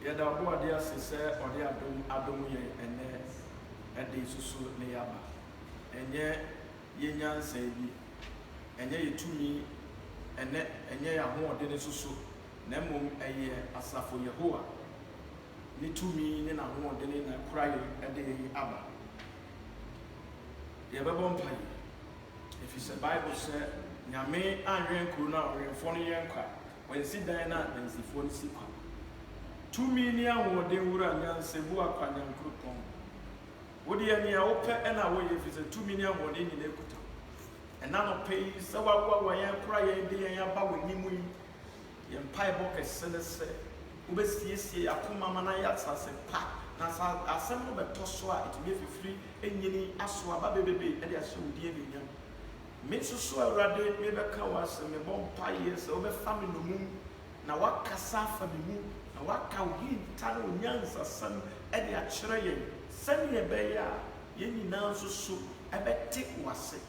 Yada boa dia se odi adom ye ene ede susu ne yaba enye yenyansa bi enye yetumi enye ya ho ode ne susu na mom eye asafo Yehowa ne tumi ne na ho ode ne na kura ye ede aba ye bebo mpai if you say Bible say nyame anwen kru na orenfo no yenkwa wensi dan na wensifo no sikwa tumi ni ahode wura nyanse bu akwanya nkropon wodi ani a wope na wo ye fise tumi ni ahode ni na ekuta ena no pei se wa yan kura yan de yan aba wo nimu yi ye mpai bo kese ne se ubesiesie akoma mana ya tsase pa na sa asem no beto so a etime fifiri enyini aso aba bebebe e de ahye wodi ani nyam me susu awrade me beka wasem me bon paye se obefa me no mum na wakasa fa me mu na waka wi tare onyansa sam e de akyere yen sani e be ya yen nyina susu e be tik wase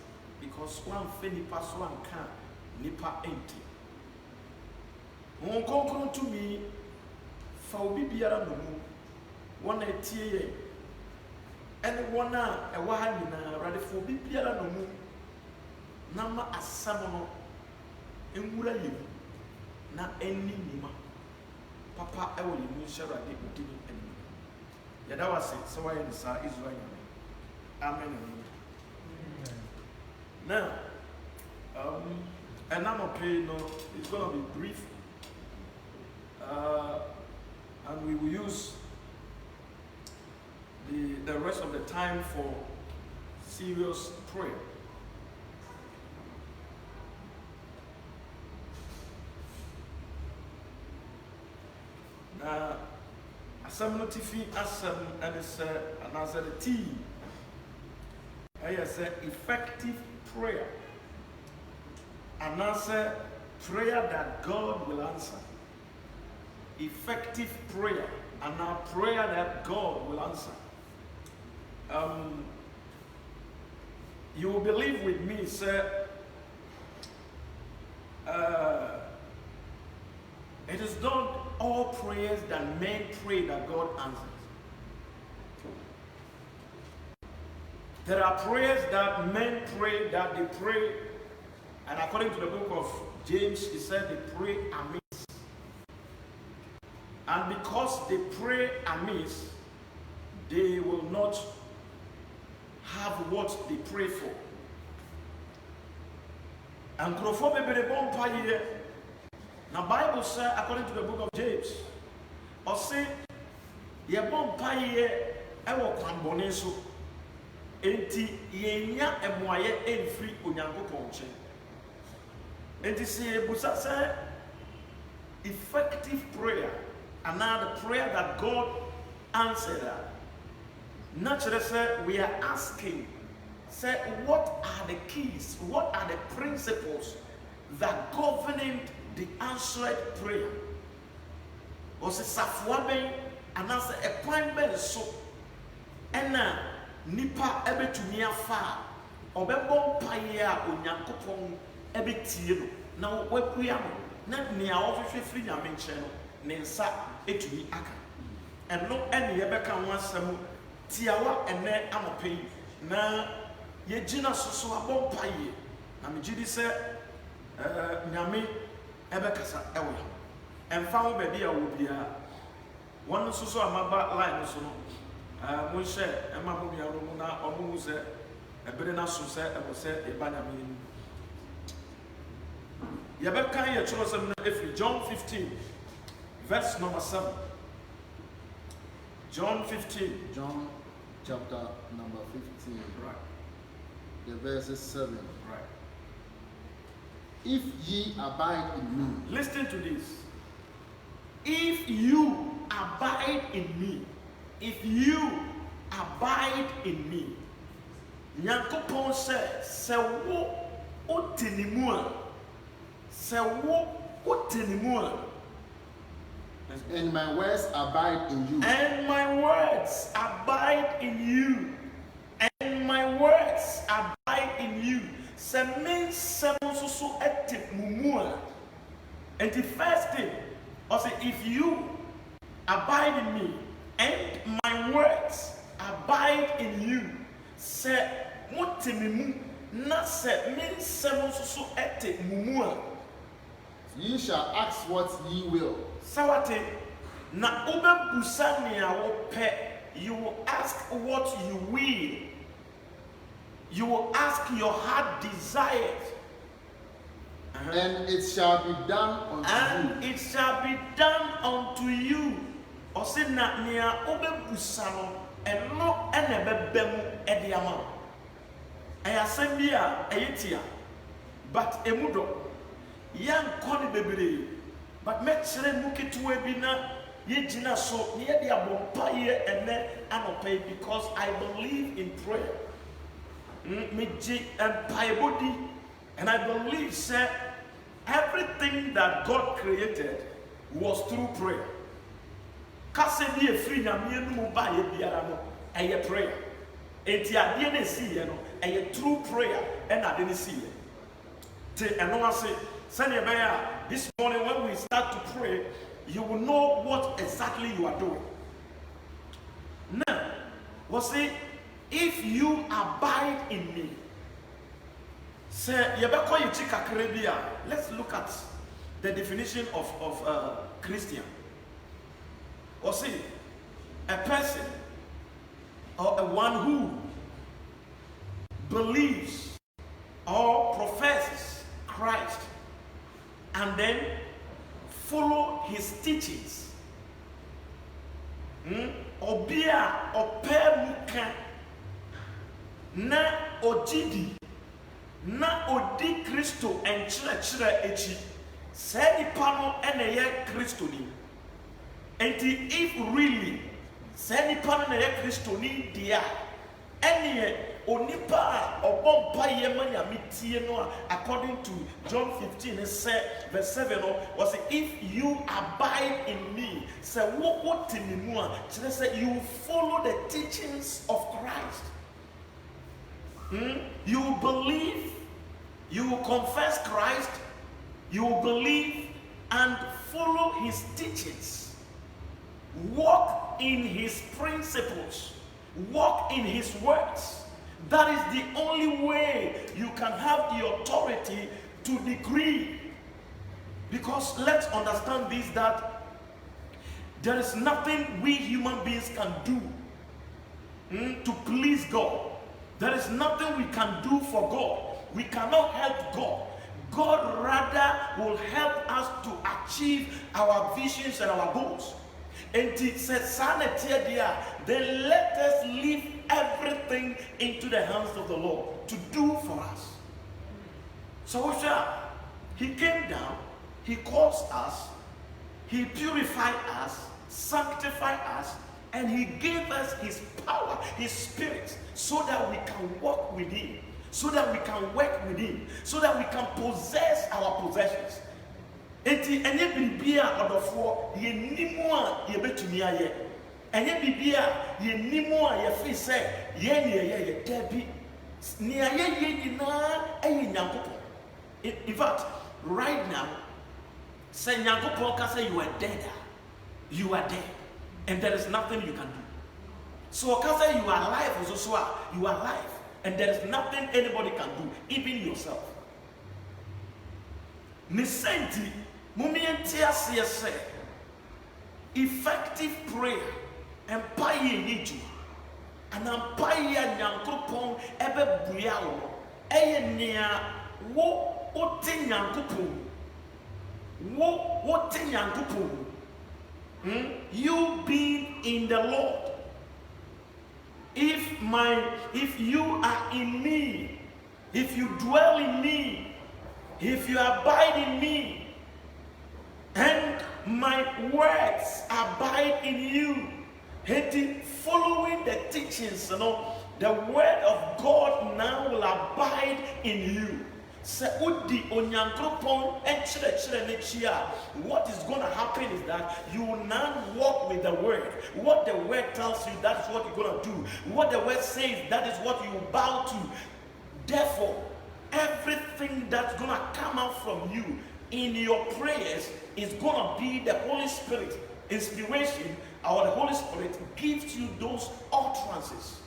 because one feni pass one can nipa enti won konkron to me fa obi biara no mu wona etie yen ene wona e wa ha nyina awrade fo obi biara no mu nama asam no enwura yemu na enni nima papa ewo yemu sharade udini enni yada wase so wa yen sa Israel nyame amen now and I'm okay no it's going to be brief and we will use the rest of the time for serious prayer. Now, asam notifi asam and it's and as the T. I say effective prayer. And answer prayer that God will answer. Effective prayer and now prayer that God will answer. You will believe with me, sir. It is not all prayers that men pray that God answers. There are prayers that men pray that they pray, and according to the book of James, he said they pray amiss. And because they pray amiss, they will not have what they pray for. And now Bible says, according to the book of James, or say, ye bon paye ewo kwambone so enti yenya emoaye enfri onyankopon che enti se busa say effective prayer and now the prayer that God answered that naturally say we are asking say what are the keys, what are the principles that govern the answered prayer? Or say safuaben and answer a point ben so ena nipa ebe tumi afa obebom paye a onyankopon ebe tie no na wapua no na nea ofhwehwe firi nyame nche no ne nsa etumi aka eno ene ye beka ho asem tiawa ene amopai na ye gina soso abom paye na me gidi se nyame ebe kasa ewo emfa wo baby a wo bia won soso amaba line so no mo hye ema mo bia no na omo se ebere na so se ebo se ebanya me ye be kan ye choro sem na efi John 15 verse number 7. John 15, John chapter number 15, right, the verses 7. right. If ye abide in me, Listen to this. If you abide in me, if you abide in me, Nyankopon said, se wo otenimu a, se wo otenimu a. and my words abide in you, And my words abide in you. And my words abide in you. Se men se so ete mumua. And the first thing, I say, if you abide in me and my words abide in you, say, mutimimu, na se min semo so ete mumua. Ye shall ask what ye will. Sawate, na ube busani awo pe, you will ask what you will. You will ask your heart desires. And it shall be done unto and you. it shall be done unto you. Ose na nia ube busano eno ene bebemu ediama. Ayasembia ayetia, but emudo yan koni bebre, but mechere muketuwe bina ye jina so ye dia bompa ye ene anope, because I believe in prayer. Meji body, and I believe say everything that God created was through prayer. Kase bi efri na me enu ba ye biara no eye prayer. Enti ade na si ye no eye through prayer and ade na si ye. Te eno ase sene be ya this morning when we start to pray, you will know what exactly you are doing. Now, we say, if you abide in me, say yebeko yichi kakrebia. Let's look at the definition of Christian. Or see, a person or a one who believes or professes Christ and then follow his teachings. Obia ope muka na ojidi na odi Kristo enkyerɛkyerɛ echi. Say nipa no ene ye Kristo ni. Enti if really say nipa no na ye Kristo ni dia ene onipa obompa ye manya mitie no, according to John 15 say verse 7 was if you abide in me, say what in me say you follow the teachings of Christ. You will believe, you will confess Christ, you will believe and follow his teachings. Walk in his principles, walk in his words. That is the only way you can have the authority to decree. Because let's understand this, that there is nothing we human beings can do to please God. There is nothing we can do for God. We cannot help God. God rather will help us to achieve our visions and our goals. And it says, then let us leave everything into the hands of the Lord to do for us. So he came down, he caused us, he purified us, sanctified us, and he gave us his power, his spirit, so that we can walk with him, so that we can work with him, so that we can possess our possessions. Enti enye bibia odofo ye nimu a ye betumi aye. Enye bibia ye nimu a ye fi say ye ye dabi. Ni aye ye nyina aye Nyankopon. In fact, right now, say Nyankopon ka say you are dead. You are dead. And there is nothing you can do. So ka say you are alive also, you are alive. And there is nothing anybody can do, even yourself. Nisenti mumientiasi say effective prayer and paye nitu and paye Nyankopon ebe buya wo eye nia wo ote Nyankopon wo te Nyankopon. You being in the Lord, if you are in me, if you dwell in me, if you abide in me, and my words abide in you, following the teachings, the word of God now will abide in you. What is going to happen is that you will now walk with the word. What the word tells you, that is what you're going to do. What the word says, that is what you bow to. Therefore, everything that's gonna come out from you in your prayers is gonna be the Holy Spirit inspiration, or the Holy Spirit gives you those utterances.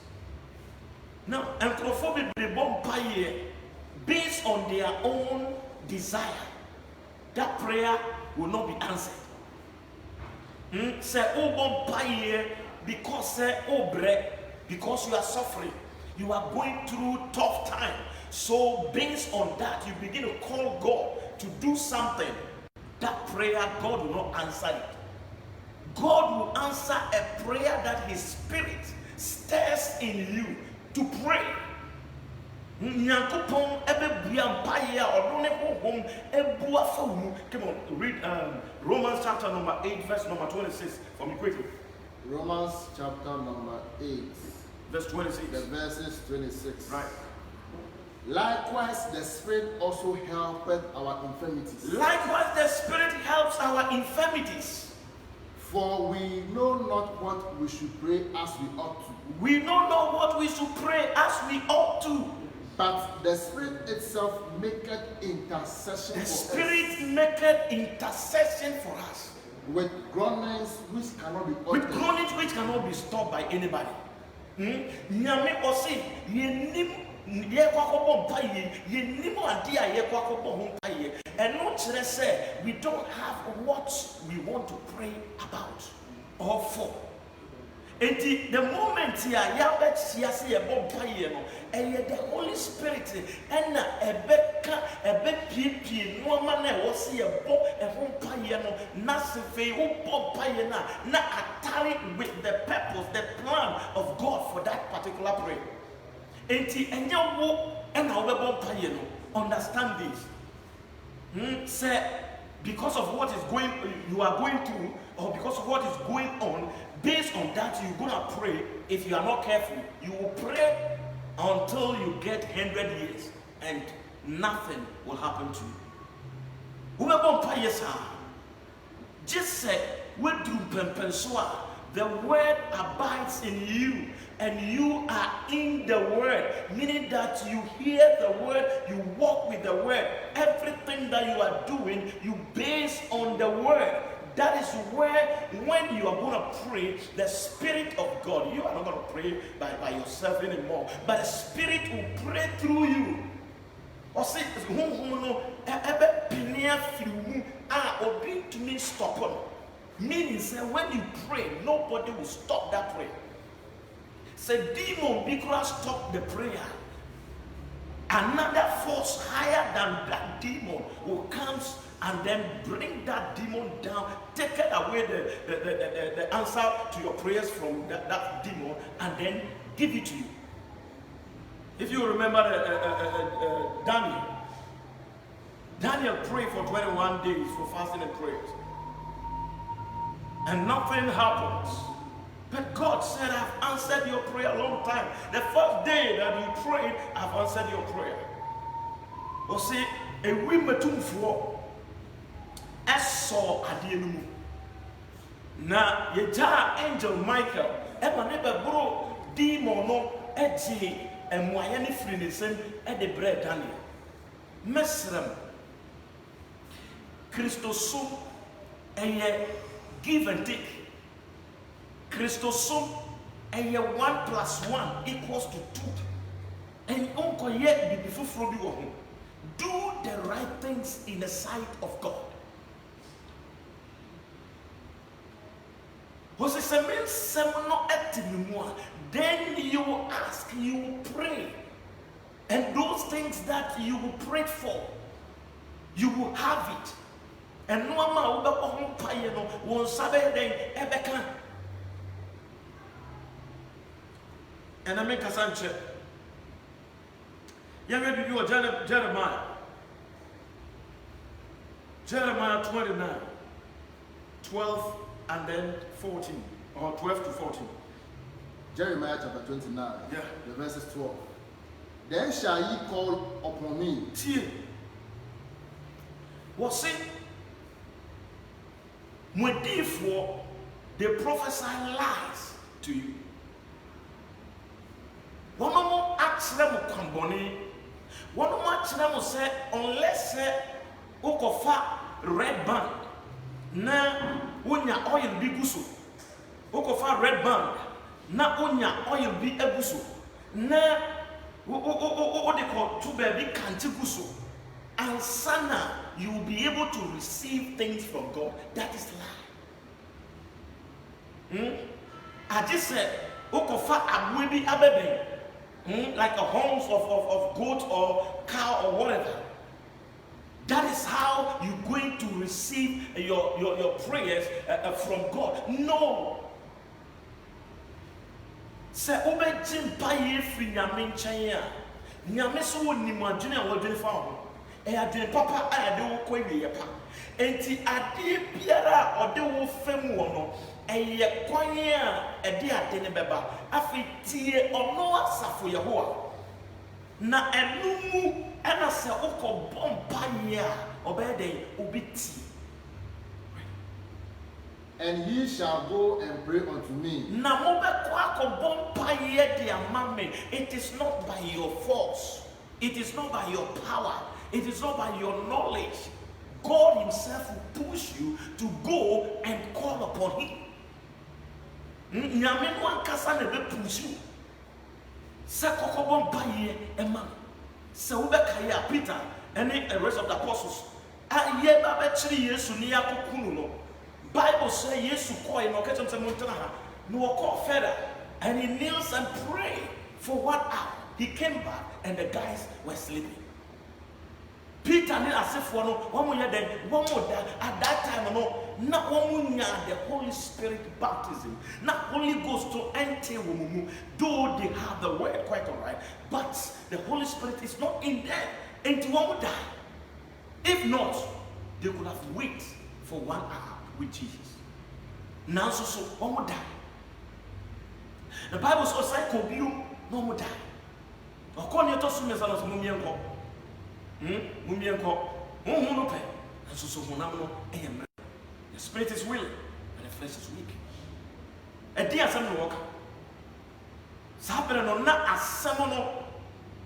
Now, anthrophobic based on their own desire, that prayer will not be answered. Say, oh, because because you are suffering, you are going through tough time. So based on that, you begin to call God to do something. That prayer, God will not answer it. God will answer a prayer that His Spirit stirs in you to pray. Come on, read Romans chapter number 8, verse number 26 for me quickly. Romans chapter number 8, verse 26. The verses 26. Right. Likewise, the Spirit also helpeth our infirmities. Likewise, the Spirit helps our infirmities. For we know not what we should pray as we ought to. We don't know what we should pray as we ought to. But the Spirit itself maketh intercession The for us. Spirit maketh intercession for us. With groanings which cannot be With uttered. groanings which cannot be stopped by anybody. Nyame osi yenim yekwakobo mpaye yenim ade a yekwakobo ho mpaye eno kire say we don't have what we want to pray about or for. And the moment here, the Holy Spirit and a baby, no man was here, a home payano, Nasife, Payana, not atari with the purpose, the plan of God for that particular prayer. And your and our payano, understand this. Say, because of what is going, you are going through, or because of what is going on. Based on that, you're gonna pray. If you are not careful, you will pray until you get 100 years and nothing will happen to you. Whoever prays, just say, the word abides in you and you are in the word, meaning that you hear the word, you walk with the word. Everything that you are doing, you base on the word. That is where, when you are going to pray, the Spirit of God, you are not going to pray by yourself anymore, but the Spirit will pray through you. Or say, meaning, say, when you pray, nobody will stop that prayer. Say, demon, because stop the prayer. Another force higher than that demon will come and then bring that demon down, take away the answer to your prayers from that demon, and then give it to you. If you remember Daniel prayed for 21 days for fasting and prayers, and nothing happens. But God said, I've answered your prayer a long time. The first day that you prayed, I've answered your prayer. You see, a women for saw adienu. Na yeja angel Michael, ema nebe bro demon no eji emwaya ni free ne sem e de bread Daniel. Mesrem Christosum eye give and take. Christosum eye 1 + 1 = 2. And unko ye bi fufuro bi wo ho. Do the right things in the sight of God. Then you will ask, you will pray, and those things that you will pray for, you will have it. And no one will say, and I make a Sanchez. Young people, Jeremiah 29, 12 and then 14, or 12 to 14. Jeremiah chapter 29, yeah. The verses 12. Then shall ye call upon me. Was it? When therefore they prophesy lies to you. One more acts them kamboni. One much now say unless ukofa red band na unya oil bi guso. Ukofa red band na unya oil bi eguso. Na what they call two baby kanti guso. And sana you will be able to receive things from God. That is lie. I just said ukofa abwebi abebe. Like a horns of goat or cow or whatever. That is how you're going to receive your prayers from God. No. Se obe jimpa ye free nyame nchen ya. Nyame so woni mu adwene a wadwene fa ho. E adwene papa a ade wo kwawie pa. Enti ade biara ode wo fam wo no eye kwan a ede ade ne beba afi tie ono asafo Yehowa na enumu ena se ukọ bompa ye a obede obiti. And ye shall go and pray unto me. Na mo be kwa ko bompa ye de amame. It is not by your force, it is not by your power, it is not by your knowledge. God himself will push you to go and call upon him. Nyame no ankasa na be push you. Se kokobon paye ema. Se wo be kaya Peter and the rest of the apostles. Aye ba be chiri Yesu ni akokunu no. Bible say Yesu koy no ketchum se montana ha. No call further and he kneels and pray for 1 hour. He came back and the guys were sleeping. Peter and asefo no one more then one more at that time no na one the Holy Spirit baptism na Holy Ghost to enter womumu, though they have the word quite all right, but the Holy Spirit is not in them and one would die. If not, they could have waited for 1 hour with Jesus. Now so one would die. The Bible says I could be no more die. According to some messages mumienko mumienko no pay and so honamo amen. The spirit is willing and the flesh is weak. A dear son walk. Sapere no na asemo no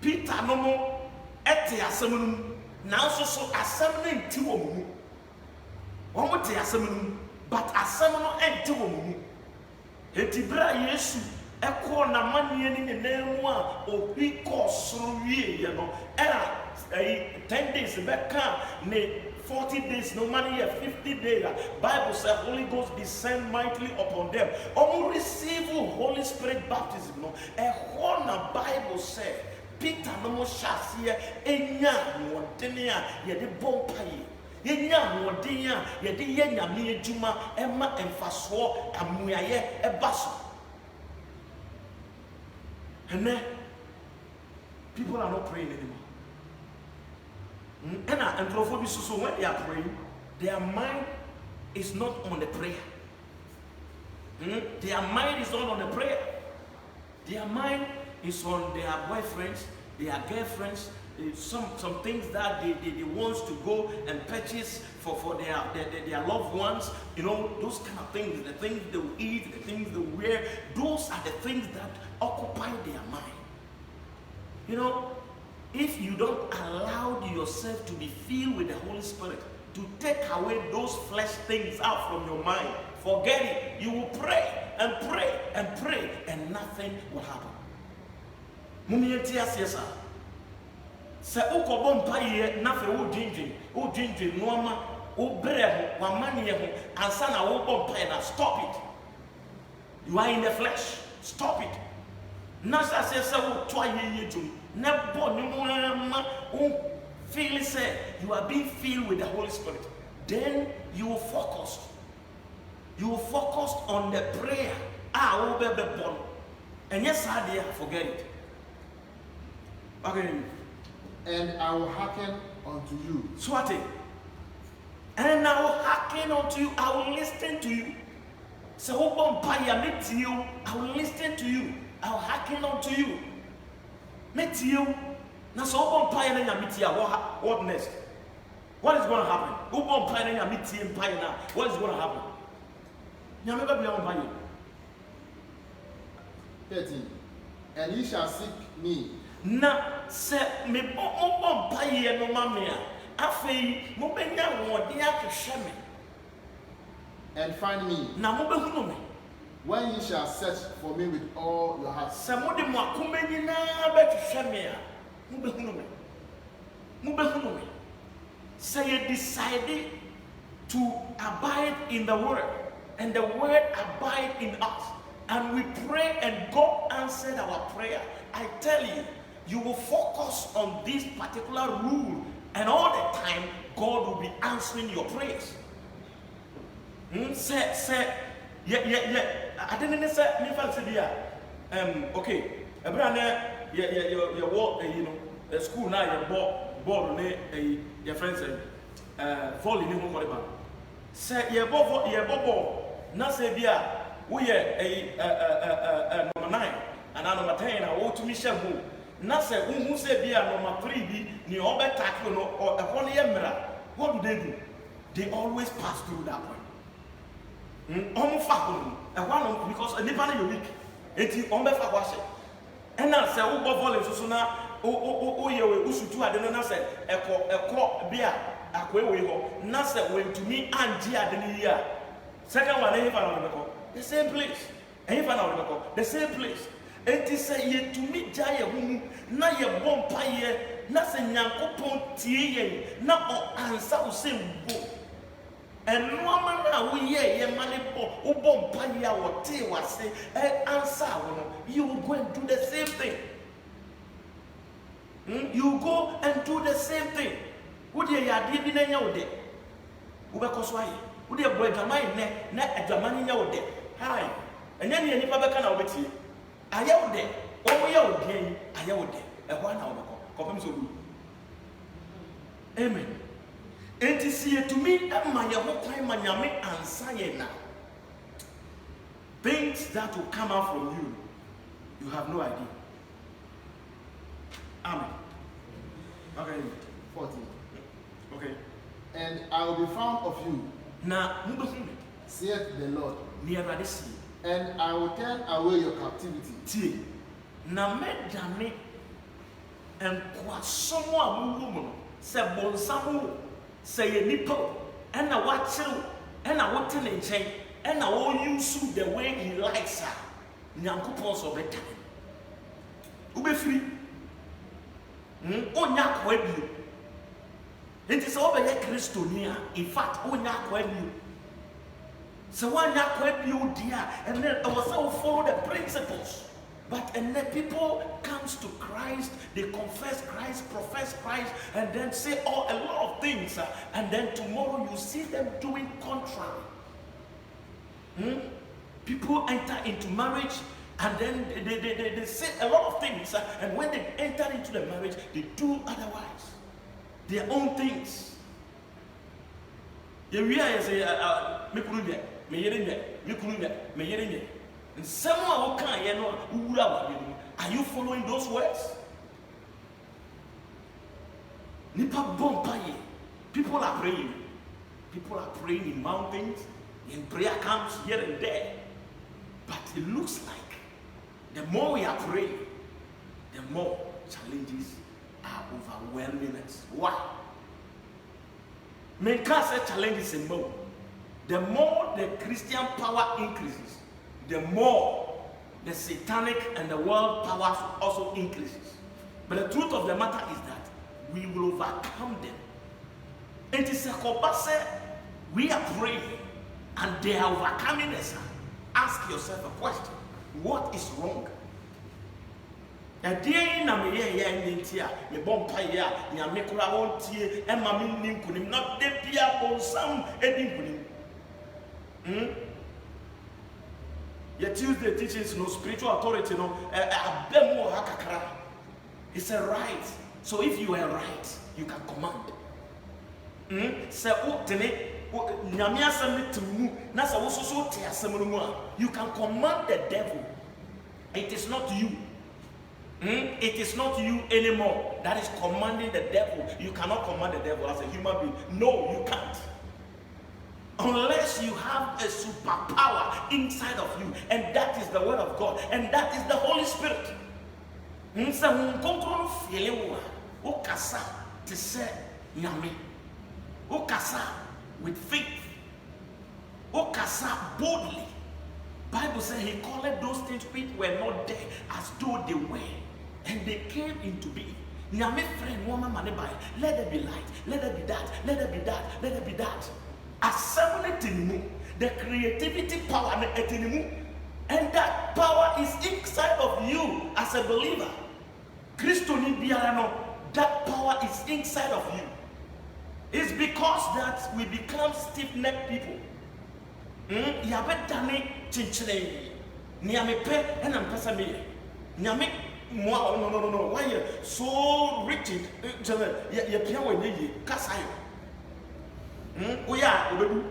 Peter no mo ete asemo no now so asemo no nti wo mu. Won mo te asemo no but asemo no enti wo mu. Enti bra Yesu ekọ na manie ni nemu a obi kọ soro wie ye no era 10 days beka ne 40 days no money 50 days. Bible says Holy Ghost descend mightily upon them. Omo receive Holy Spirit baptism no e ho na Bible say Peter no mo hyase enya modene a ye de bompaye yenya modene a ye de ye nyame adwuma ema emfaso amuaye ebaso. And then people are not praying anymore. And so when they are praying, their mind is not on the prayer. Their mind is not on the prayer. Their mind is on their boyfriends, their girlfriends, some things that they want to go and purchase for their loved ones. You know, those kind of things, the things they will eat, the things they will wear, those are the things that occupy their mind. You know, if you don't allow yourself to be filled with the Holy Spirit to take away those flesh things out from your mind, forget it. You will pray and pray and pray and nothing will happen. Se ukobon paye na fe wo dindin no ama wo brɛ ho wa mane ho ansa na wo bom paye na stop it. You are in the flesh. Stop it. Na say wo to aye dum na bo ni mo ama wo feel say you are being filled with the Holy Spirit. Then you will focus. You will focus on the prayer. Wo be born. And yes, I dare forget it. Okay. And I will hearken unto you. Swati. And I will hearken unto you. I will listen to you. So meet you. I will listen to you. I will hearken unto you. Meet you. Now so meet you. What next? What is going to happen? What is going to happen? 13. And ye shall seek me. na se me mo mpaye no ma me a afei mo benya wode ahwehwe me and find me na mo behunu me when ye shall search for me with all your heart. se mo de mo akoma nyina behwehwe me a mo behunu me say you decide to abide in the word and the word abide in us and we pray and God answered our prayer. I tell you, you will focus on this particular rule and all the time God will be answering your prayers. Say I didn't say me fancy okay you walk the school now you ball your friends fall in home for say you ball na say bia we number 9 and number 10 na wo to me share go na say who say bia number 3 bi ni obe tackle no or e ye mra. What do? They always pass through that point. Because nipa na you weak enti on be fa kwase and na say wo ball volley so na o ye we usutu ade no na say ekọ bia akwewe ho na say when to me anje ade ni ya second one he fa na the same place and he fa na the same place enti say ye to me jaye hu na ye bompa ye na say nyankopon tie ye na o ansa o say bo and no man na we ye mane bo bompa ye a wote wase answer you will go and do the same thing. You go and do the same thing. Would you yadi bi na nya wo de wo be koso aye would you boy dwaman ne na adwaman nya wo de hi enya ne nipa be ka na wo betie aye wo de o mo ye wo de aye wo de e ho na wo be ko pem so du amen enti see to me am ye ho kwan ma nyame ansa ye na things that will come out from you have no idea. Amen. Okay. 14. Okay. And I will be found of you, Na saith the Lord, near this and I will turn away your captivity. tie na medame and kwasomo amumu se bonsamu se ye nipo and na wachiru and na wote ne nchen and na wo use the way he likes her nyankopon so beta ube free onya kwa bio enti se obe ye kristonia in fact onya kwa bio so onya kwa bio dia and then also follow the principles. But and then people comes to Christ, they confess Christ, profess Christ, and then say a lot of things, and then tomorrow you see them doing contrary. People enter into marriage, and then they say a lot of things, and when they enter into the marriage, they do otherwise, their own things. You realize, and someone are you following those words? People are praying. People are praying in mountains, in prayer camps here and there. But it looks like the more we are praying, the more challenges are overwhelming us. Why? Men can't say challenges in more. The more the Christian power increases, the more the satanic and the world power also increases. But the truth of the matter is that we will overcome them. It is a compulsion. We are praying and they are overcoming us. Ask yourself a question. What is wrong? A day na me ye ntia me bompa ye a nya me kura wontie e ma me nim kunim na de bia bonsam edin kunim. Your Tuesday teachings, no spiritual authority, no. It's a right. So if you are right, you can command. You can command the devil. It is not you. It is not you anymore that is commanding the devil. You cannot command the devil as a human being. No, you can't. Unless you have a superpower inside of you, and that is the word of God, and that is the Holy Spirit. Nsa hunkonkron fele wo a okasa te se nyame. Okasa with faith. Okasa boldly. Bible says he called those things which were not there as though they were, and they came into being. Nyame friend woman mane by, let there be light, let there be that, let there be that, let there be that. Assembly tinimu, the creativity power etinimu, and that power is inside of you as a believer. Christo ni biarano, that power is inside of you. It's because that we become stiff-necked people. Yabe dani chinchile. Nyame pe ena mpesa me. Nyame no. Why you so rigid? You pia we ye kasayo. Oya obedu.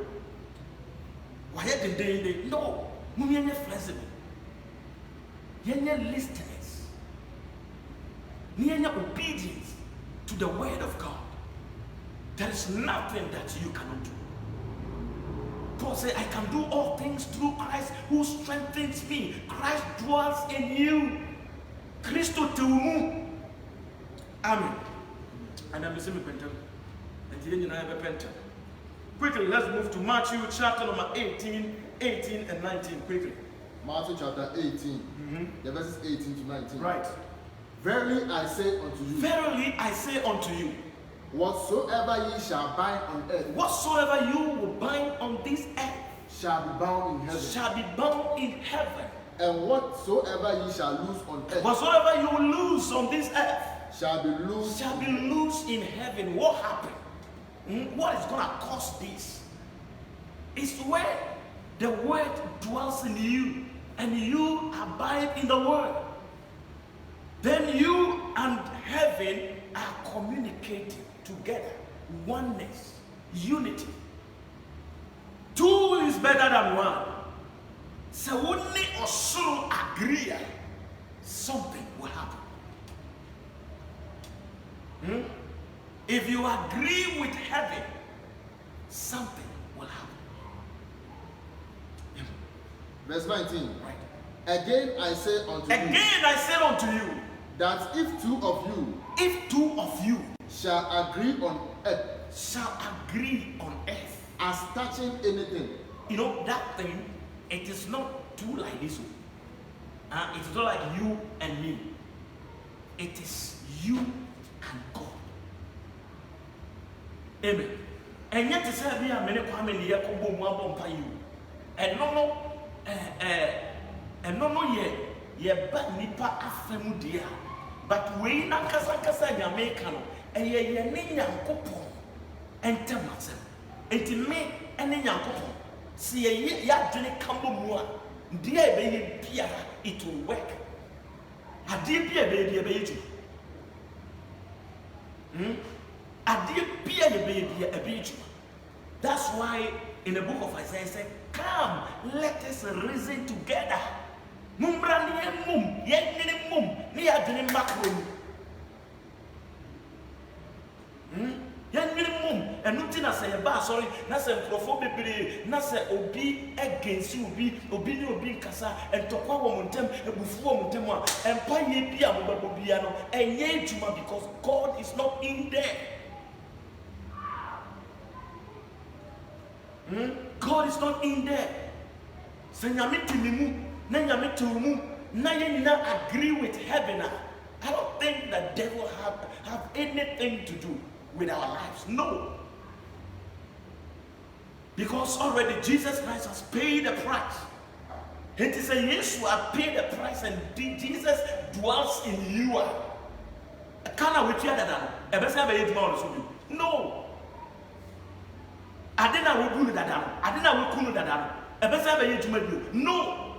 Why you no? Mumyenye flexible. Yenye listeners. Yenye obedience to the word of God. There is nothing that you cannot do. Paul said, I can do all things through Christ who strengthens me. Christ dwells in you. Christo tumu. Amen. And I'm listening to Pentel. And the end of Pentel. Quickly, let's move to Matthew chapter number 18 and 19. Quickly. Matthew chapter 18, the verses 18 to 19. Right. Verily I say unto you. Verily I say unto you. Whatsoever ye shall bind on earth. Whatsoever you will bind on this earth. Shall be bound in heaven. Shall be bound in heaven. And whatsoever ye shall loose on earth. Whatsoever you will lose on this earth. Shall be loose. Shall be loose in heaven. What happened? What is going to cause this? It's where the word dwells in you and you abide in the word. Then you and heaven are communicating together. Oneness, unity. Two is better than one. So only or so agree, something will happen. If you agree with heaven, something will happen. Verse 19. Right. Again I say unto you. Again I say unto you. That if two of you shall agree on earth, as touching anything. You know that thing, it is not two like this one. It's not like you and me. It is you and God. Amen. And yet it's a mere many kwame ni yakobo mwabo mpa you. And no ye ba nipa afemu dia. But we na kasa Jamaica no. And ye ne nyankopon entemasem. Enti me ene nyankopon. Si ye ya dwene kambo mu a, dia e be ye bia it will work. Ade bia be ye ju. That's why in the book of Isaiah it said, come, let us reason together. Mumbra ni mum, ye mum, ni adwene makro. Mum, and nothing as a bar, sorry, that's a prophobic, that's a obi against you, obi kasa, and tokwa montem, a buffo montema, and paye bia bobiano, and ye tuma because God is not in there. God is not in there. Senyamitimu, Nanyamitumu, Nayana agree with heaven. I don't think the devil have anything to do with our lives. No. Because already Jesus Christ has paid the price. It is a Yeshua paid the price and Jesus dwells in you. No. No.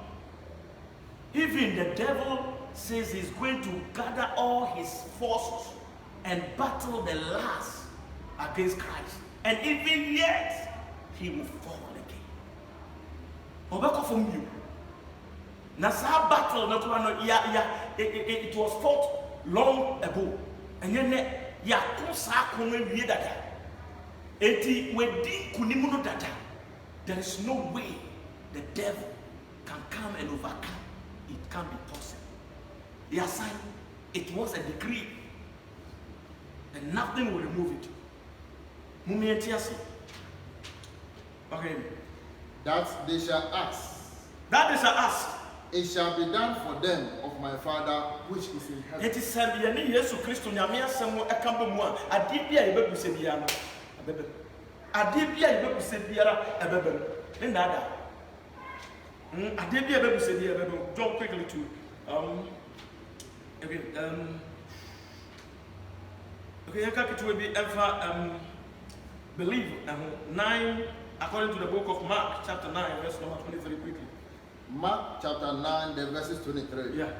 Even the devil says he's going to gather all his forces and battle the last against Christ. And even yet, he will fall again. Obeko from you. Nasa battle, it was fought long ago. And then, there is no way the devil can come and overcome. It can't be possible. The assignment, It was a decree. And nothing will remove it. Okay. That they shall ask. That is a ask. It shall be done for them of my Father which is in heaven. It is said, Jesus Christ, Nyamia Samu, Akambo, Adibia, Ebebusebiano, Adibia, Ebebusebiara, Ebebe, and Nada. Adibia, Ebebusebia, jump quickly to, okay, I can it will be ever, believe, 9, according to the book of Mark, chapter 9, verse number 23, quickly. Mark chapter 9, the verses 23. Yeah.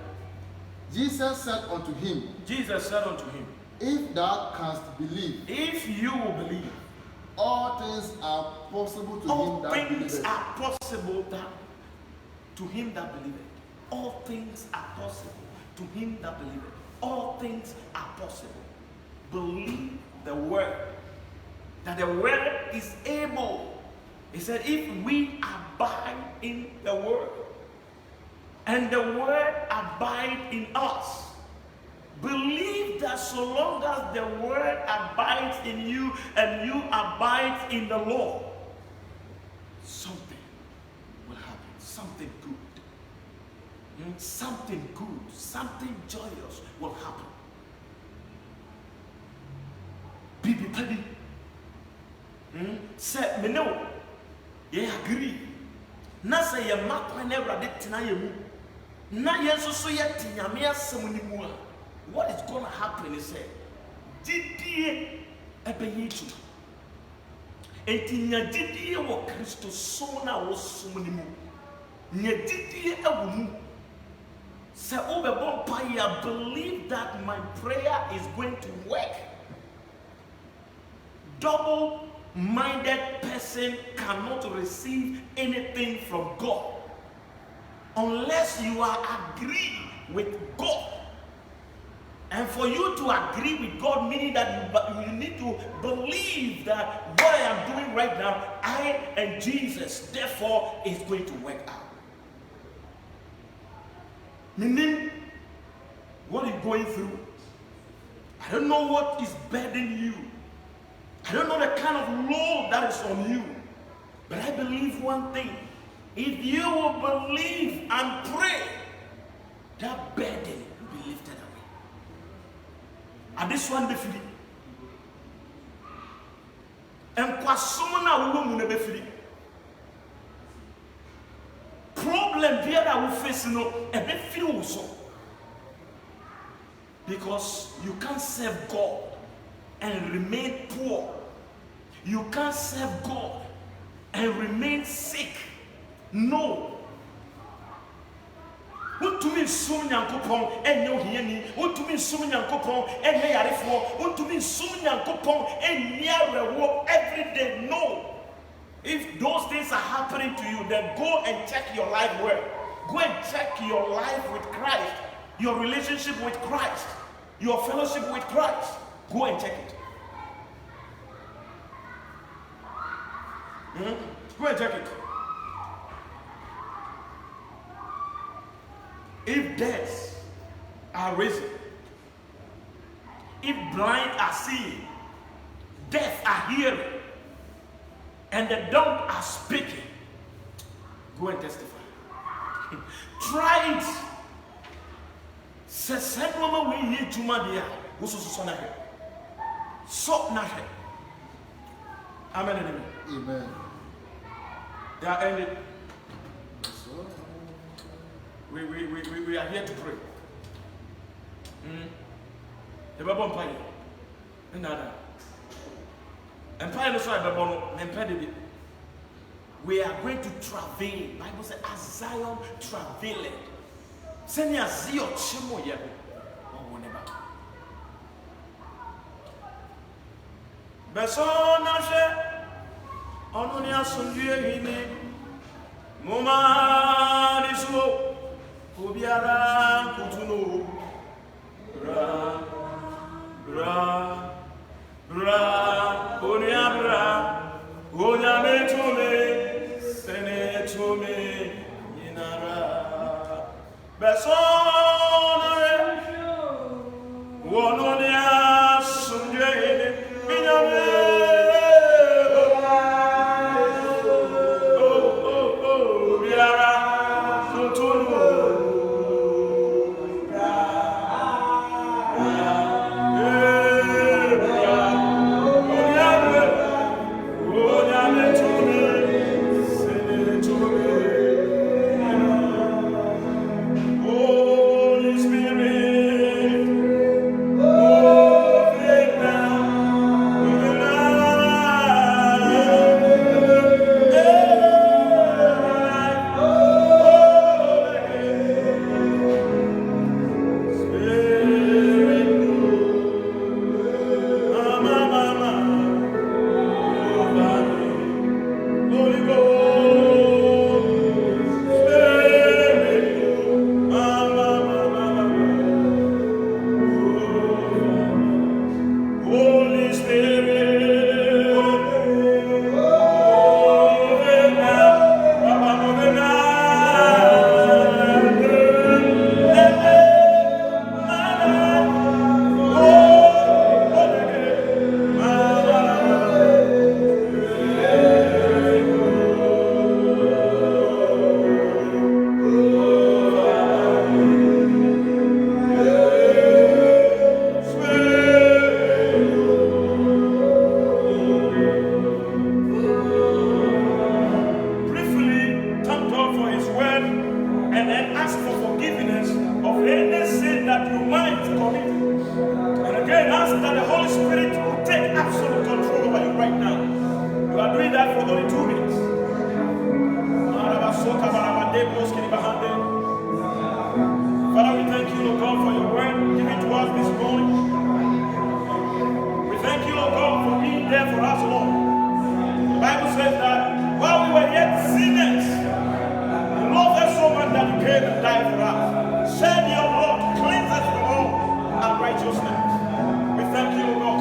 Jesus said unto him, If thou canst believe, if you will believe, all things are possible to him that believeth. All things are possible to him that believeth. All things are possible to him that believeth. All things are possible. Believe the word. That the word is able. He said, if we abide in the word, and the word abide in us, believe that so long as the word abides in you and you abide in the Lord, something will happen. Something good. Something good, something joyous will happen. Bibi Pedi. Say, me know. Ye agree. Na say ye makwa na Awurade tena ye mu. Na ye so so ye tinyame asem ni mu a. What is going to happen is say, didie ebeye tu. Enti nya didie wo Kristo so na wo som ni mu. Nya didie ewo mu. Say I believe that my prayer is going to work. Double-minded person cannot receive anything from God unless you are agree with God. And for you to agree with God, meaning that you need to believe that what I am doing right now, I and Jesus, therefore, is going to work out. Meaning, what you're going through, I don't know what is burdening you. I don't know the kind of load that is on you. But I believe one thing. If you will believe and pray, that burden will be lifted away. And this one, the free. And kwasumuna uwo mune be free. Problem there that we face no a bit free also. Because you can't serve God and remain poor. You can't serve God and remain sick. No. What to mean soon yankopon and no hieni? What to mean soon yankopon and hey arifo? What to mean soon yankopon and near every day? No. If those things are happening to you, then go and check your life where. Go and check your life with Christ, your relationship with Christ, your fellowship with Christ. Go and check it. Go and check it. If deaths are risen, if blind are seeing, deaf are hearing, and the dumb are speaking, go and testify. Try it. Se senoma we need to madia. So nahe. Amen. Amen. They are ended. We are here to pray. The Bible Empire. Another. Empire no so Empire. We are going to travail. Bible says, as Zion travailed. Send your zeal chimo yebo. Besona she onunia sunjue hini muma disu kubiara kutuno bra onia bra onia metume senetume inara besona only 2 minutes. Father, we thank you, Lord God, for your word given to us this morning. We thank you, Lord God, for being there for us, Lord. The Bible says that while we were yet sinners, you loved us so much that you came and died for us. Shed your blood to cleanse us from all unrighteousness. We thank you, Lord God,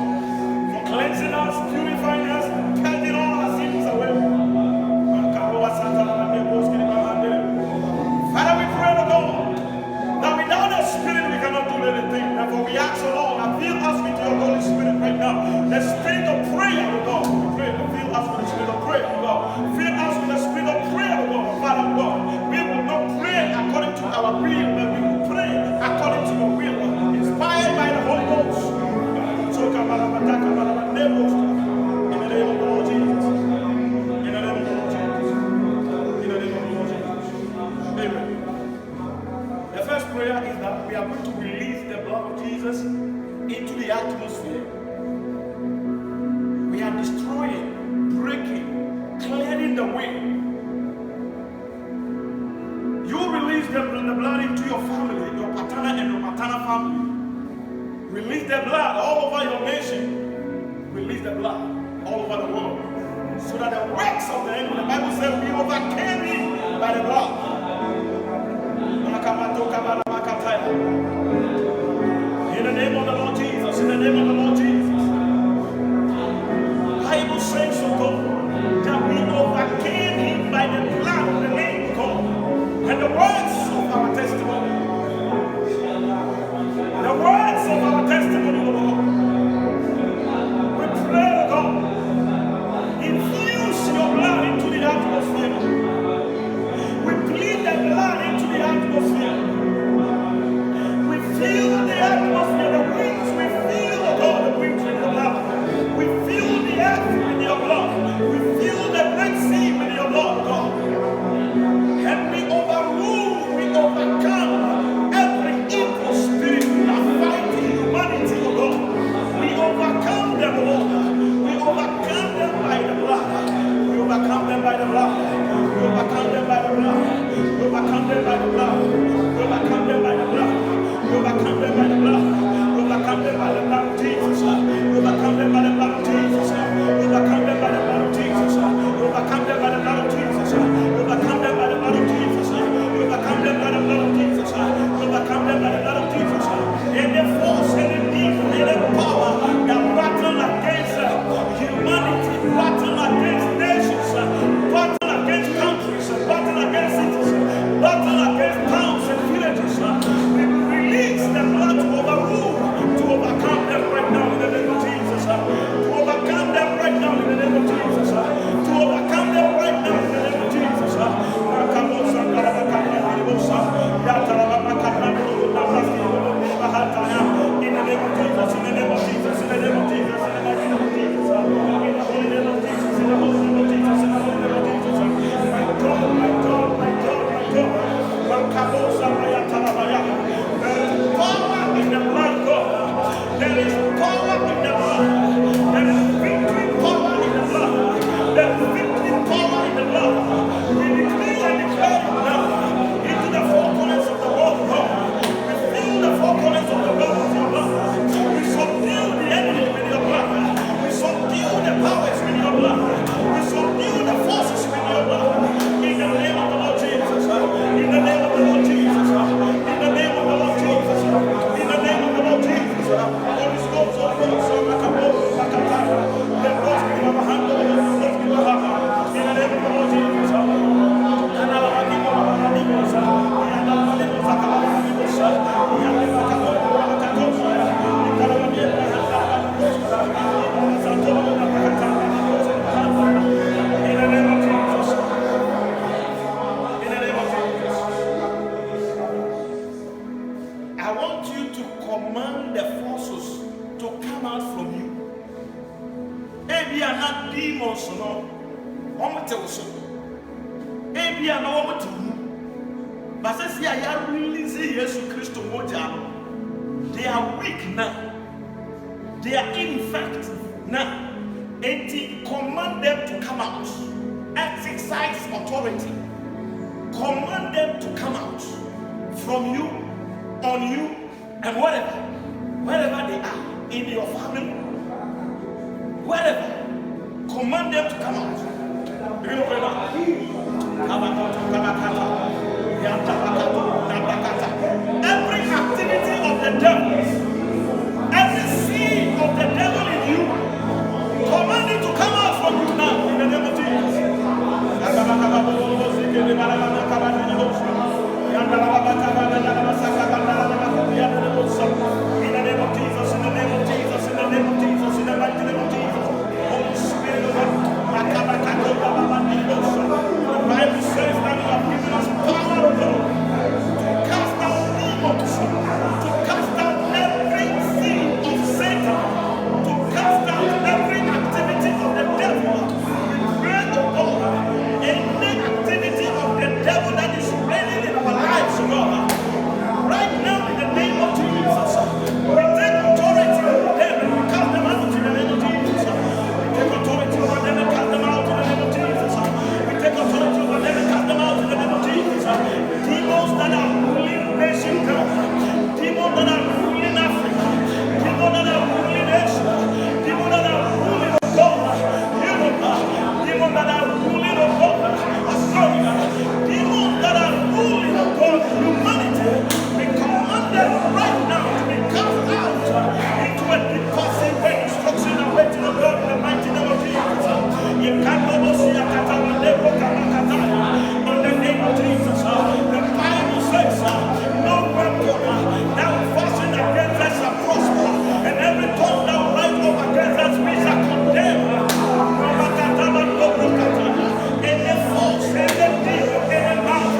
for cleansing us, purifying us, casting all our sins away. Father, we pray, Lord God, that without the Spirit we cannot do anything. Therefore, we ask, Lord, and fill us with your Holy Spirit right now. The Spirit of prayer, Lord God. We pray, fill us with the Spirit of prayer, Lord God. Fill us with the Spirit of prayer, Lord God. Father, God, we will not pray according to our will, but we will pray according to your will, inspired by the Holy Ghost. So, in the name of the Lord Jesus. In the name of the Lord Jesus. In the name of the Lord Jesus. Amen. The first prayer is that we are going to release the blood of Jesus into the atmosphere. We are destroying, breaking, clearing the way. You release the blood into your family, your paternal and your maternal family. Release the blood all over your nation. Release the blood all over the world. So that the works of the enemy, the Bible says, we overcame him by the blood. In the name of the Lord Jesus, in the name of the Lord Jesus. Bible says, so God, that we overcame him by the blood of the name of God and the words of our testimony. The words of our testimony, Lord. We pray, God, infuse your blood into the atmosphere. We plead the blood into the atmosphere. We feel the atmosphere, the winds. We feel, God, the winds in your blood. We feel the earth with your blood. We feel the Red Sea with your blood, God. And we overrule, we overcome every evil spirit that fights humanity, oh God. We overcome them, Lord. We overcome them by the blood. We overcome them by the blood. We overcome them by the blood. We overcome them by the blood. We overcome them by the blood. We overcome them by the blood. We overcome them by the blood of Jesus. We overcome them by the blood of Jesus. We overcome them by the blood of Jesus. We overcome them by the blood of Jesus. We overcome them by the blood of Jesus. We overcome them by the blood of Jesus. We overcome them by the blood of Jesus. Any force, any evil, any power that battle against humanity, battle against nations, battle against countries, battle against cities, battle against towns and villages. We release the blood to overrule, to overcome them right now in the name of Jesus. To overcome them right now in the name of Jesus. To overcome them right now in the name of Jesus. In the name of Jesus, in the name of Jesus, in the name of Jesus, in the name of Jesus, in the holy name of Jesus, in the holy name of Jesus, in the holy name of Jesus. My God, my God, my God, my God. There is power in the blood, God. There is power in the blood. There is victory power in the blood. There is victory power in the blood. We decree and declare it now into the four corners of the world, God. We fill the four corners of the world with your blood. We subdue the enemy with your blood. We subdue the powers with your blood. We subdue the forces with your blood. In the name of the Lord Jesus. In the name of the Lord Jesus. In the name of the Lord Jesus. In the name of the Lord Jesus. Holy Ghost, Holy Ghost, the Ghost in our hand, the Ghost in our heart. In the name of the Lord Jesus. And our I want you to command the forces to come out from you. Maybe are not demons, no. One tell so. Maybe are not one to who. But since they are releasing Jesus Christ moja, they are weak now. They are ineffective now. And command them to come out. authority, command them to come out from you, on you, and wherever they are, in your family, wherever, command them to come out. Begin to pray now. Every activity of the devil, every seed of the devil in you, command it to come out from you now in the name of Jesus. In the name of Jesus, in the name of Jesus, in the name of Jesus, in the mighty name of Jesus. Holy Spirit of God, the Bible says that you have given us power of God to cast out demons, to cast out every seed of Satan, to cast out every activity of the devil. We pray to God, any activity of the devil that is reigning in our lives, God, right now in the name of Jesus, we take authority over them and we cast them out in the name of Jesus. We take authority over them and cast them out in the name of Jesus. We take authority over them and cast them out in the name of Jesus. Demons that are ruling nation, demons that are ruling Africa, demons that are ruling Asia, demons that are ruling God, Europe, demons that are ruling God, Australia, demons that are ruling God, humanity. We command them right now to be cast out into a deposit where instruction and waiting on God in the mighty name of Jesus. In the name of Jesus, the Bible says, no weapon that will fashion against us shall prosper, and every tongue that will rise up against us we shall condemn. Any false, any demon, any mouth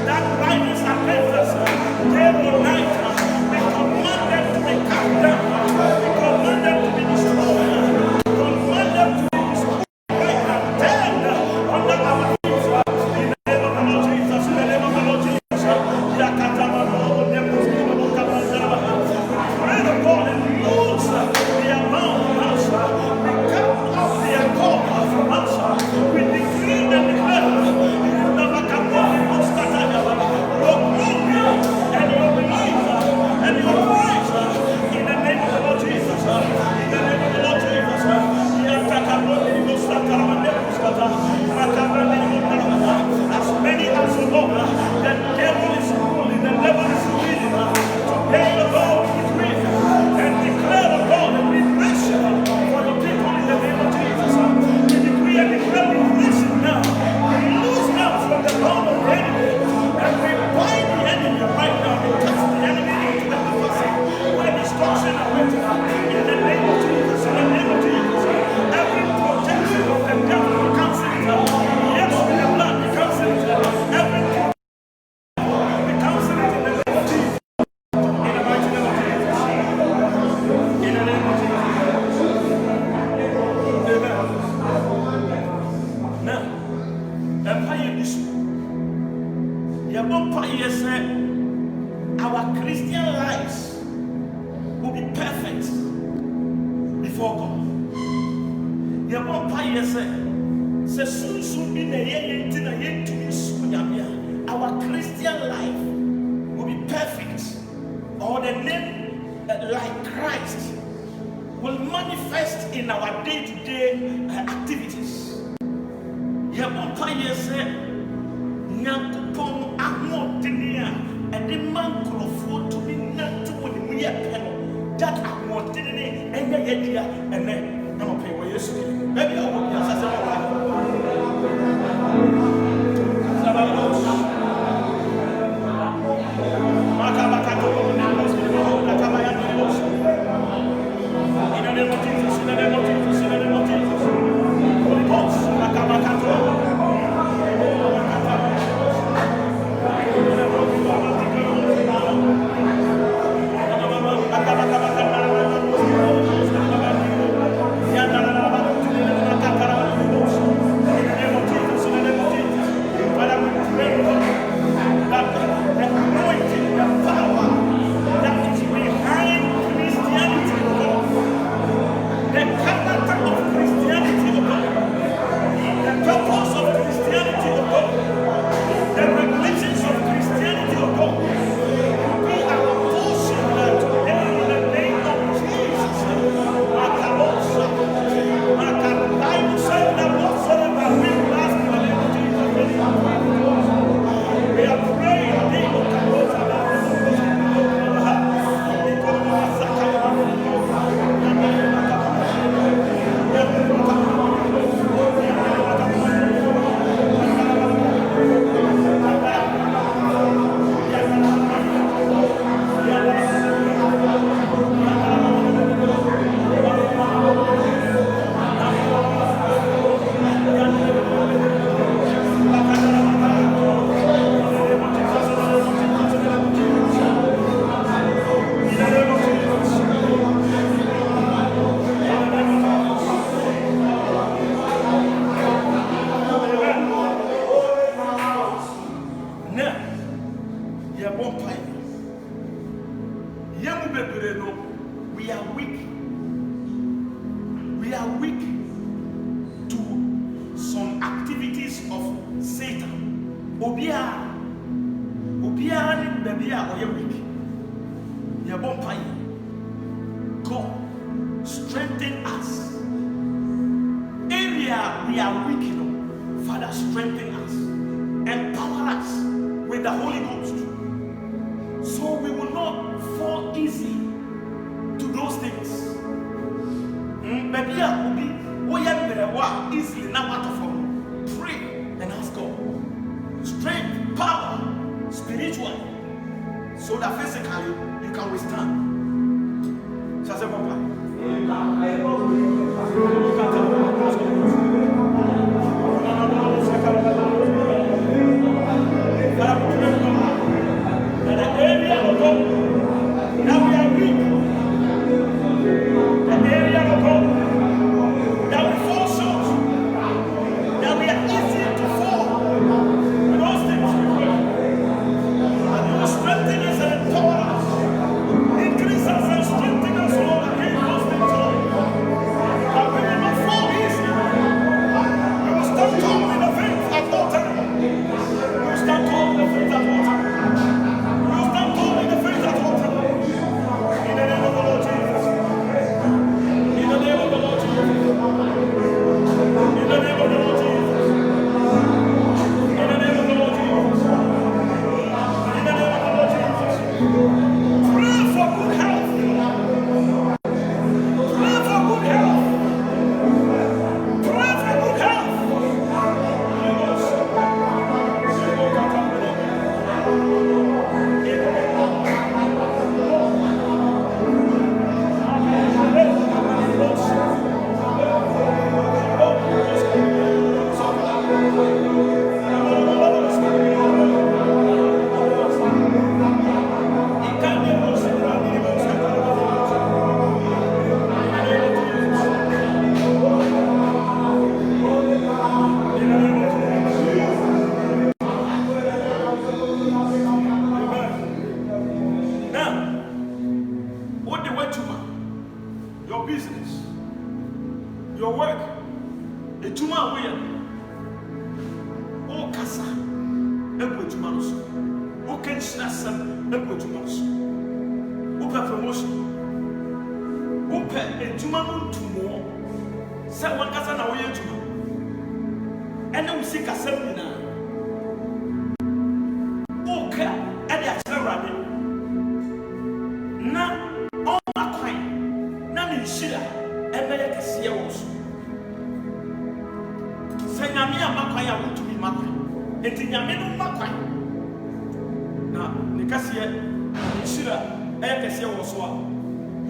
that rises against us, day or night, we command them to be cast down, we command them to be destroyed, we command them to be destroyed right now, dead under our feet. In the name of the Lord Jesus, in the name of the Lord Jesus. Pray to God and lose the amount of us. We cut off the accord from us. We decree and declare you never come down in your glory and your belief and your praise in the name of the Lord Jesus. In the name of the Lord Jesus. As many as the Lord, the devil is ruling, the devil is leading. Today the Lord we decree and declare the Lord and we bless you for the people in the name of Jesus. We decree and declare we bless you now. We lose them from the power of the enemy and we bind the enemy right now. We cast the enemy into the opposite where destruction and waiting in the name of Jesus. In the name of Jesus. Every projection of the devil we cancel it. Yes, with the blood we cancel it. Every we cancel it in the name of Jesus. In the mighty name of Jesus. In the name of Jesus. Amen. Now, Empire is your empire said our Christian lives will be perfect before God. Your empire said soon be our Christian life will be perfect, or the name like Christ will manifest in our day-to-day activities. Your empire said Nyankopon ahmotenia and the man crofo to be not to when we are penal that ahmotenia and yedia and then no pay where you see. Maybe I will be as in the name of Jesus, in the name of Jesus, in the name of Jesus. Holy Ghost, Obiara ni baby a oye weak. Ya bon pai. God strengthen us. Area we are weak, Father, strengthen us. Empower us with the Holy Ghost. So we will not fall easy to those things. Baby, easily now out of them. Pray and ask God. Strength, power, spiritual, so that physically you can withstand. Shall I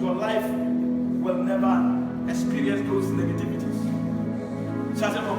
your life will never experience those negativities. Shall I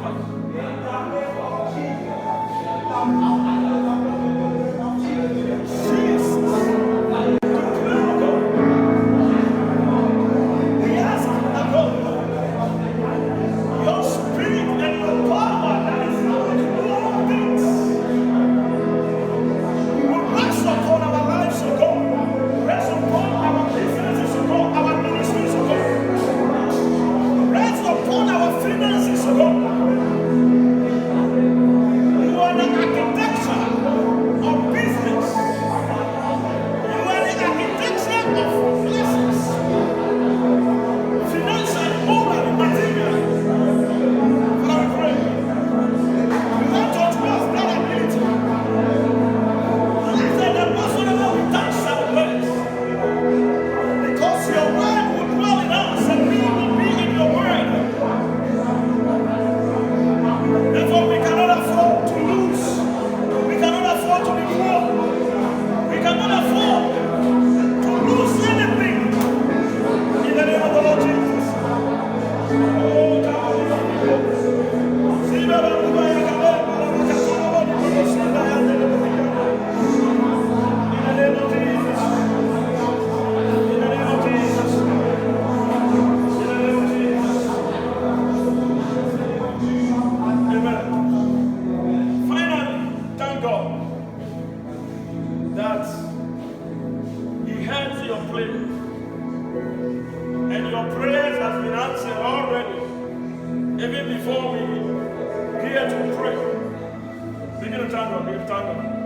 Thank God.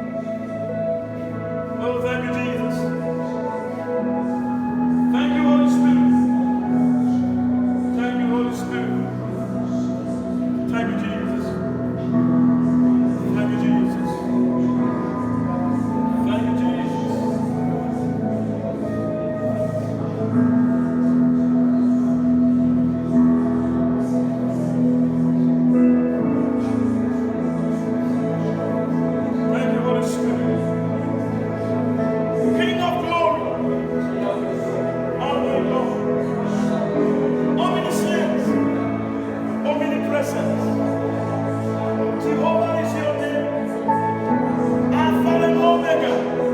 Oh, thank you, Jesus. Thank you, Holy Spirit. Thank you, Holy Spirit. Thank you, Jesus. Thank you, Jesus. Thank you, Jesus. Thank you, Holy Spirit. King of glory. Our Lord. Omniscience. Omnipresence. Jehovah is your name. Alpha and Omega.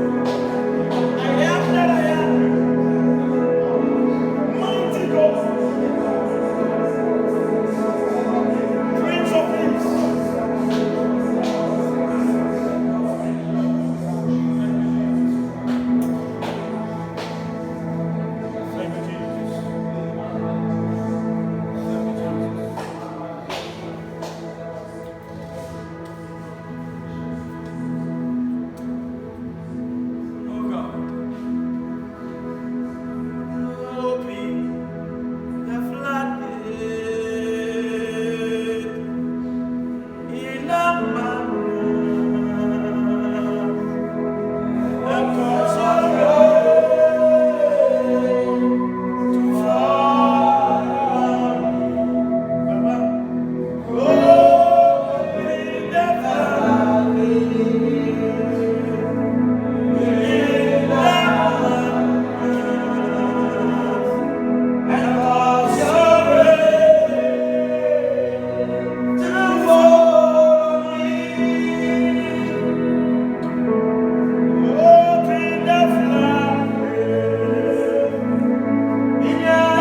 I am that I am. Mighty God. Prince of Peace. Thank you, Jesus. Thank you, Jesus. Oh God. Open the floodgate in a and cause your rain to fall. Baba. Open the floodgate in a and cause your rain to fall. Open the floodgate in your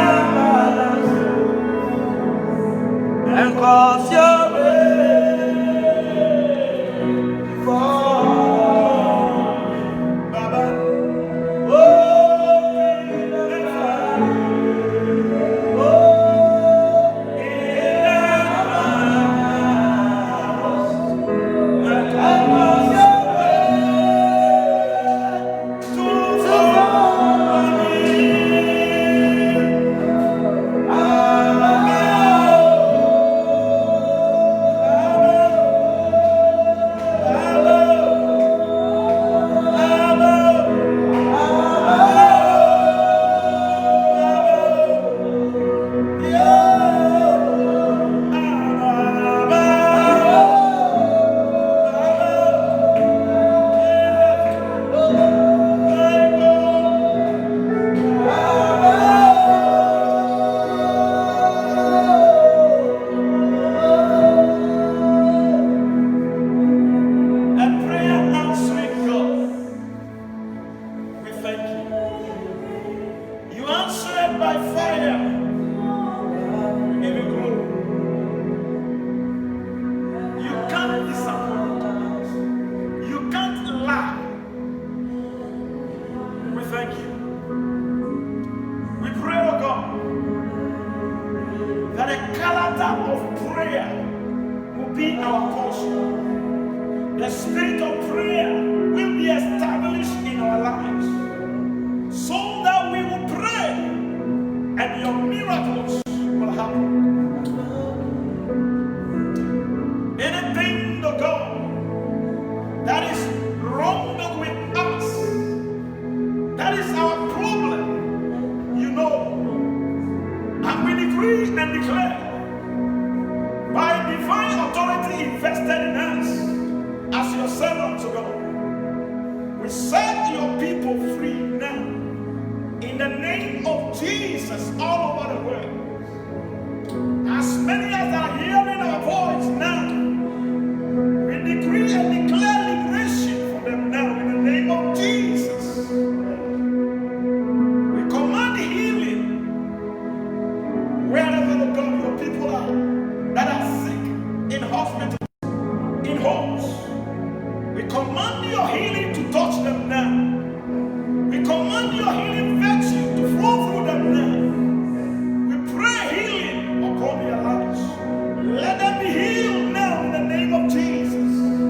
and cause your rain to fall. Baba, open the floodgate. Oh, in the and cause your rain to fall. A prayer answering God. We thank you. You answered by fire. We give you glory. You can't disappoint. You can't lie. We thank you. We pray, oh God, that a character of prayer will be our portion. The spirit of prayer will be established in our lives so that we will pray and your miracles will happen. Anything, oh God, that is wrong with us, that is our problem, you know, and we decree and declare by divine authority invested in us as your servants, oh God. We set your people free now in the name of Jesus all over the world. As many as are hearing our voice now, we decree and declare liberation for them now in the name of Jesus. We command healing wherever the God your people are that are sick in hospitals, in homes. We command your healing to touch them now. We command your healing virtue to flow through them now. We pray healing upon their lives. Let them be healed now in the name of Jesus.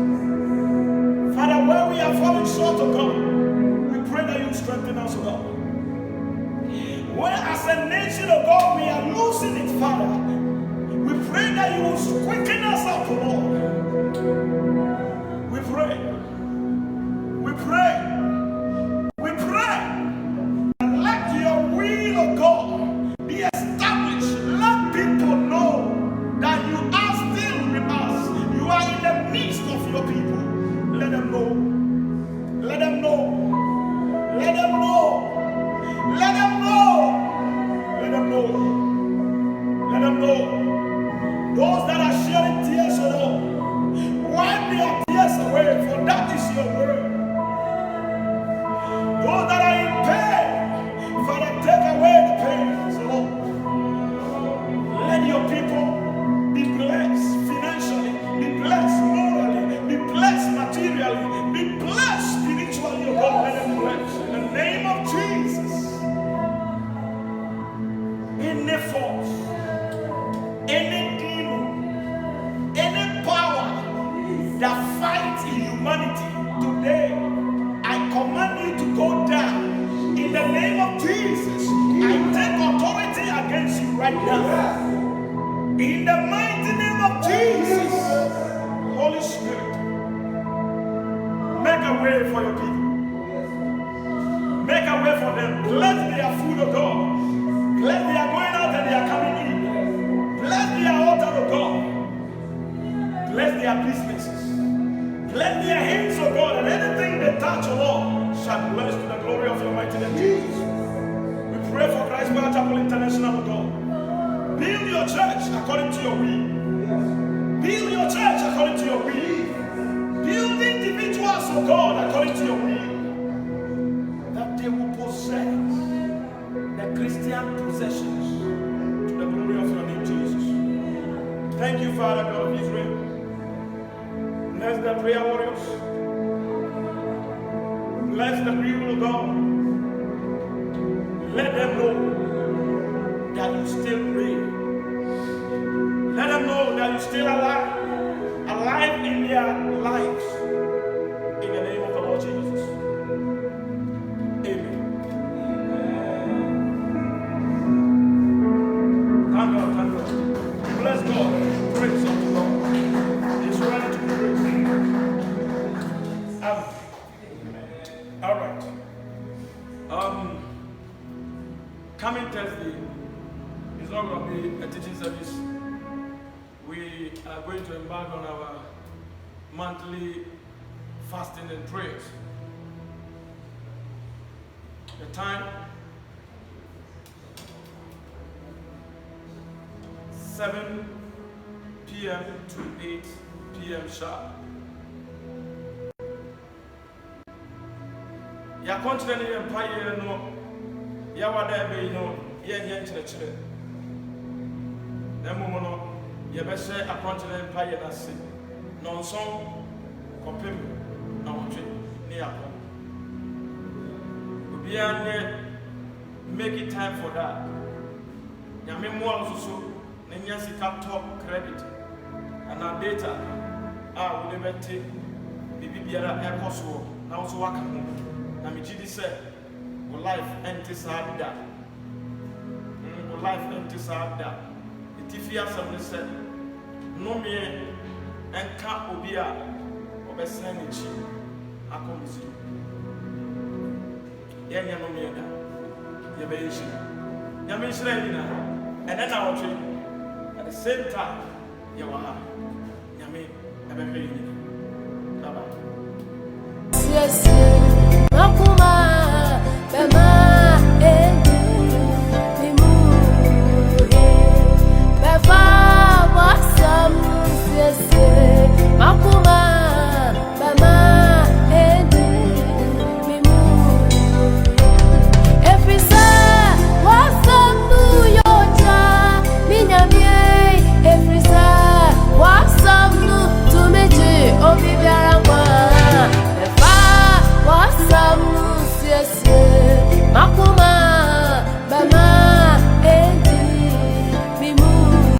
pray. We pray. We pray. And let your will, O God, be established. Let people know that you are still with us. You are in the midst of your people. Let them know. Let them know. Let them know. Let them know. Let them know. Let them know. Those that are shedding tears, O Lord, wipe their tears away, for that is your word. Those that are in pain, Father, take away the pain, O Lord. Let your people be blessed financially, be blessed morally, be blessed materially, be blessed spiritually, O God. Let them be blessed. In the name of Jesus. Any force, any demon, any power that fights in humanity today, I command you to go down. In the name of Jesus, I take authority against you right now. In the mighty name of Jesus, Holy Spirit, make a way for your people. Make a way for them. Bless their food, O God. Bless their going out and their coming in. Bless their altar, O God. Bless their businesses. Bless their hands, O God, and anything they touch, O Lord, shall be blessed to the glory of your mighty name, Jesus. We pray for Christ Power Chapel International, O God. Build your church according to your will. Build your church according to your will. Build individuals, O God, according to your will. That they will possess the Christian possessions to the glory of your name, Jesus. Thank you, Father God of Israel. Bless the prayer warriors. Bless the people of God. Let them know that you still reign. Let them know that you still alive. Alive in their lives. In the name of the Lord Jesus. Amen. Thank God, thank God. Bless God. Praise unto God. He's ready to be praised. All right. Coming Thursday is not going to be a teaching service. We are going to embark on our monthly fasting and prayers. The time 7 p.m. to 8 p.m. sharp. Ya continue the empire no ya wada be no ye nya nkyerɛkyerɛ. Na mmom no ye be share a continue empire na se. Nonson kopem na wotwe ne yakɔ. Obia ne make it time for that. Nyame mo also na nya sika top credit and our data wo de bete bibi biara ekoso na so waka ho na me gidi say wo life enti sad da wo life enti sad da itifi asam ne say no me enka obi a obesena ne chi akomisi yenya no me da ye be yishi nyame Israel na ene na wotwe at the same time, you are. Yami,